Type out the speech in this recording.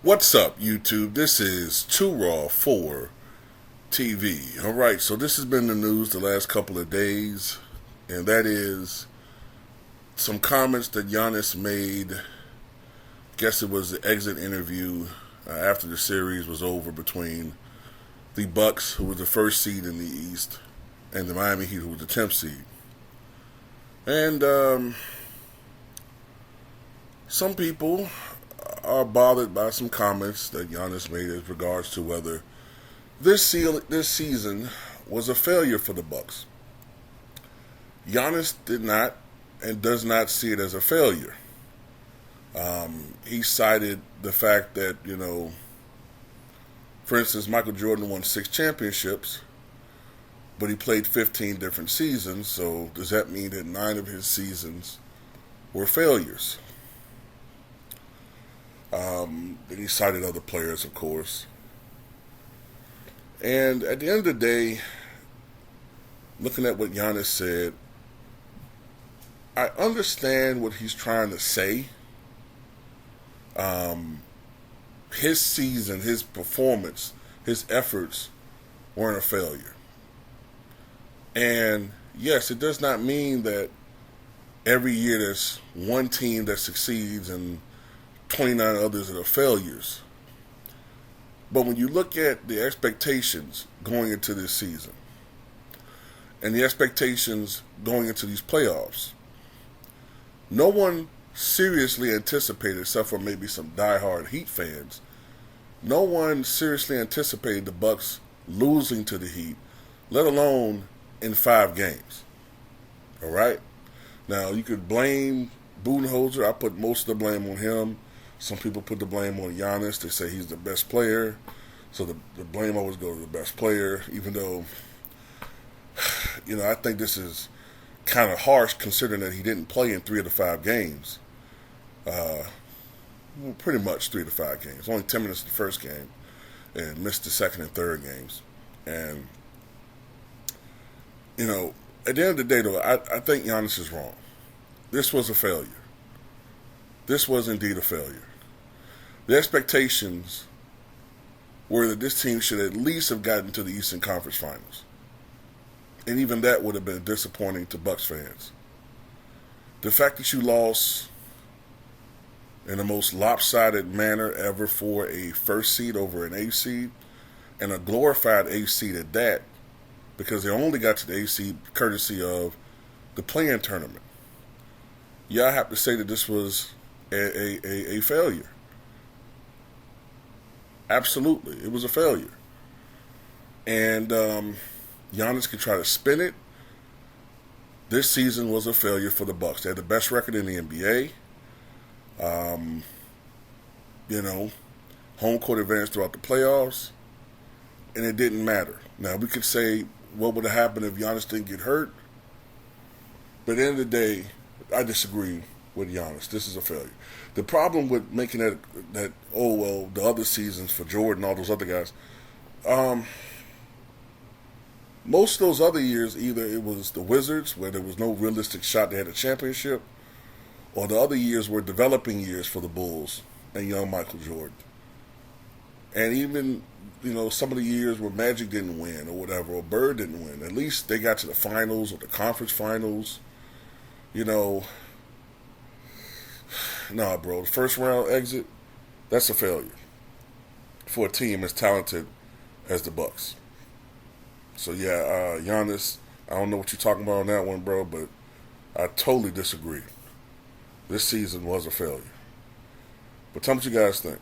What's up, YouTube? This is Too Raw for TV. Alright, so this has been the news the last couple of days, and that is some comments that Giannis made. I guess it was the exit interview after the series was over between the Bucks, who was the first seed in the East, and the Miami Heat, who was the 10th seed. And some people are bothered by some comments that Giannis made as regards to whether this season was a failure for the Bucks. Giannis did not and does not see it as a failure. He cited the fact that, for instance, Michael Jordan won 6 championships, but he played 15 different seasons, so does that mean that 9 of his seasons were failures? Then he cited other players, of course. And at the end of the day, looking at what Giannis said, I understand what he's trying to say. His season, his performance, his efforts weren't a failure. And yes, it does not mean that every year there's one team that succeeds and 29 others that are failures. But when you look at the expectations going into this season and the expectations going into these playoffs, no one seriously anticipated, except for maybe some diehard Heat fans, no one seriously anticipated the Bucks losing to the Heat, let alone in 5 games. All right? Now, you could blame Budenholzer. I put most of the blame on him. Some people put the blame on Giannis. They say he's the best player. So the blame always goes to the best player, even though, I think this is kind of harsh considering that he didn't play in 3 of the 5 games. Pretty much 3 to 5 games. Only 10 minutes in the first game and missed the second and third games. And, at the end of the day, though, I think Giannis is wrong. This was a failure. This was indeed a failure. The expectations were that this team should at least have gotten to the Eastern Conference Finals. And even that would have been disappointing to Bucks fans. The fact that you lost in the most lopsided manner ever for a first seed over an 8th seed, and a glorified 8th seed at that, because they only got to the 8th seed courtesy of the play-in tournament. Yeah, I have to say that this was a failure. Absolutely, it was a failure. And Giannis could try to spin it. This season was a failure for the Bucks. They had the best record in the NBA. Home court advantage throughout the playoffs, and it didn't matter. Now, we could say, what would have happened if Giannis didn't get hurt? But at the end of the day, I disagree with Giannis. This is a failure. The problem with making that the other seasons for Jordan and all those other guys, most of those other years, either it was the Wizards, where there was no realistic shot they had a championship, or the other years were developing years for the Bulls and young Michael Jordan. And even, some of the years where Magic didn't win or whatever, or Bird didn't win, at least they got to the finals or the conference finals. Nah, bro, the first round exit, that's a failure for a team as talented as the Bucks. So yeah, Giannis, I don't know what you're talking about on that one, bro, but I totally disagree. This season was a failure. But tell me what you guys think.